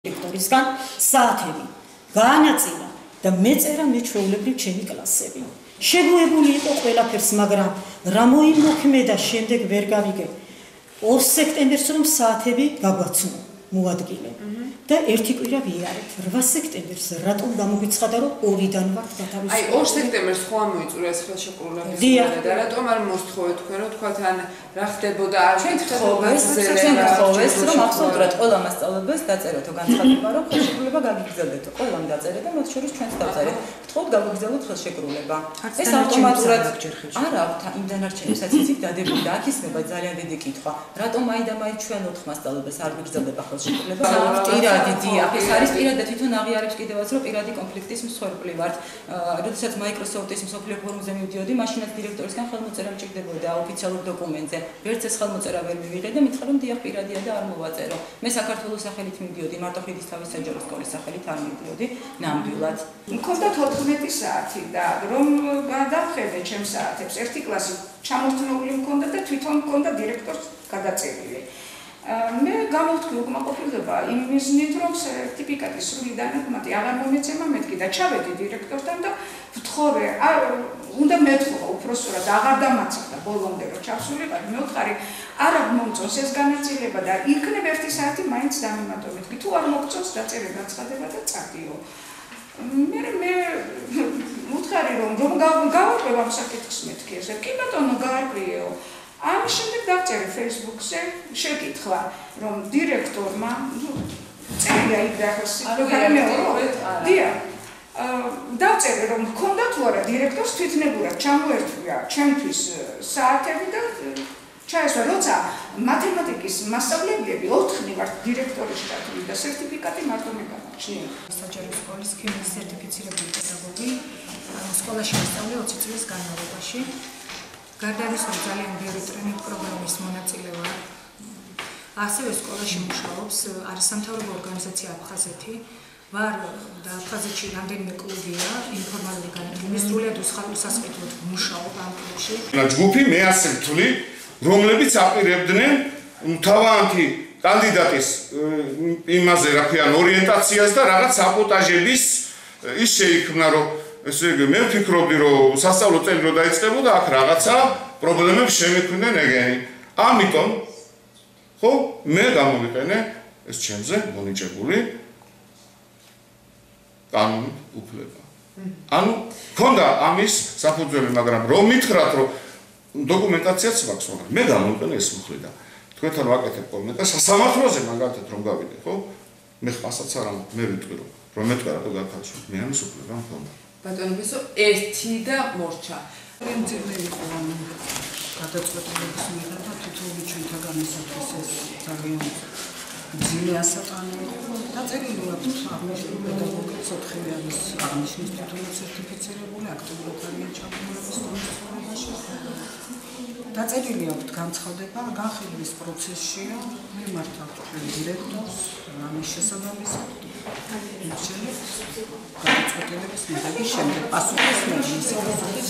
დირექტორისგან საათები გაანაწილა და მეწერა მეჩვეულებრივ ჩემი კლასები. შეგუებული იყო ყველაფერს, მაგრამ რა მოიმოქმედა შემდეგ ვერ გავიგე. 2 სექტემბერს რომ საათები გაგვაცნო მოადგილე და ერთი კვირა ვიარეთ. 8 სექტემბერს რატომ გამოგვიცხადა რომ 2-დან ვართ გათავისუფლებული? აი 2 სექტემბერს ხო ამოიწურა ეს ხელშეკრულების მიღება და რატომ არ მოსთხოვეთ თქვენ რომ თქვათ ან რა ხდებოდა არ გითხოვეს რომ აბსოლუტურად ყველა მასწავლებელს დაწერეთო განცხადება რომ ხელშეკრულება გაგიგზავნეთო. ყველამ დაწერეთ და მათ შორის ჩვენც დავწერეთ. გთხოვთ გავაგზავნოთ ხელშეკრულება. ეს ავტომატურად არა იმ დანარჩენებსაც იცით დადებული და აქ ისმება ძალიან დიდი კითხვა. რატომ აი ჩვენ 4 მასწავლებელს არ გვიგზავნება ხელშეკრულება? პირადი დიახ, ეს არის პირადად თვითონ აღიარებს კიდევაც რომ პირადი კონფლიქტის მსხვერპლი ვართ. როდესაც Microsoft-ის მსოფლიო ფორუმზე მივდიოდი, მაშინაც დირექტორისგან ხელმოწერა მჭირდებოდა ოფიციალურ დოკუმენტზე. ვერც ეს ხელმოწერა ვერ მივიღე და მითხრა რომ დიახ პირადია და არ მოვაწერო. მე საქართველოს სახელით მივდიოდი, მარტოხიდისთავის საჯარო სკოლის სახელით არ მივდიოდი ნამდვილად. მქონდა 14 საათი და რომ გადავხედე ჩემს საათებს, ერთი კლასი ჩამორთმეული მქონდა და თვითონ მქონდა დირექტორს გადაწერილი. მე გამოვთქვი უკმაყოფილება იმ მიზნით, რომ სერტიფიკატის სრული დანაქმნი აღარ მომეცემა მეთქი და ჩავედი დირექტორთან და ვთხოვე, უნდა მეთქვა უფროსურად აღარ დამარცხდა ბოლომდე რომ ჩავსულიყავი, მე ვთხარი არ მომწონს ეს განაწილება და იქნებ 1 საათი მაინც დამემატო მეთქი, თუ არ მოგწონს დაწერე განცხადება და წადიო. მე ვთხარი რომ გავარკვევ ამ საკითხს მეთქი ესე, კი ბატონო გაარკვიეო. ამის შემდეგ დავწერე Facebook-ზე შეკითხვა, რომ დირექტორმა წერია იქ დახსი, დიახ. დავწერე რომ მქონდა თუ არა დირექტორს თვითნებურად ჩამოერთვია ჩემთვის საათები და ჩაესვა, როცა მათემატიკის მასწავლებლები 4 ვართ დირექტორის შტატში და სერტიფიკატი მარტო მე გამარჩნია. საჯარო სკოლის ქიმიის სერტიფიცირებული პედაგოგი სკოლაში მასწავლე 20 წლის განმავლობაში. გარდა ამისა, ძალიან ბევრი ტრენინგ პროგრამის მონაწილე ვარ. ასევე სკოლაში მუშაობს, არის სამთავრობო ორგანიზაცია აფხაზეთი. ვარ და აფხაზეთში რამდენიმე კლუბია, ინფორმალური განათლების სრულად უსასყიდლოდ მუშაობ ამ კლუბში. ჯგუფი მე ასე ვთვლი, რომლებიც აპირებდნენ თავიანთი კანდიდატის იმაზე რა ქვია ორიენტაციას და რაღაც საპოტაჟების ის შეიქმნა რომ ესე იგი მე ვფიქრობდი რომ სასწავლო წელი რო დაიწყებოდა აქ რაღაცა პრობლემებს შემექმნდნენ ეგენი. ამიტომ ხო მე გამოვიყენე ეს ჩემზე მონიჭებული კანონით უფლება. ანუ ქონდა ამის საფუძველი, მაგრამ რომ მითხრათ რომ დოკუმენტაციაც მაქვს, მაგრამ მე გამოვიყენე ეს მუხლიდან. თქვენთან ვაკეთებ კომენტარს სასამართლოზე მაგალითად რომ გავიდე, ხო? მე ხმასაც არ ამბობ, მე ვიტყვი რომ მეტყვა რატო გაქაცო. მე ამის უფლება მქონდა. ბატონო ბესო ერთი და მორჩა. პრინციპი იყო გადაწყვეტილების მიღება თითოეული ჩვენთაგანისათვის ეს ძალიან ძლიერი ასატანი იყო. დაწერილი აქვს აღნიშნული პედაგოგის 4 არის აღნიშნის თითოეული სერტიფიცირებული აქტიურად არიან ჩაბმულების სკოლაში. დაწერილი აქვს განცხადება განხილვის პროცესშია, მიმართავთ ჩვენ დირექტორს ამის შესაბამისად. გადაწყვეტილების მიღების შემდეგ პასუხის მიღების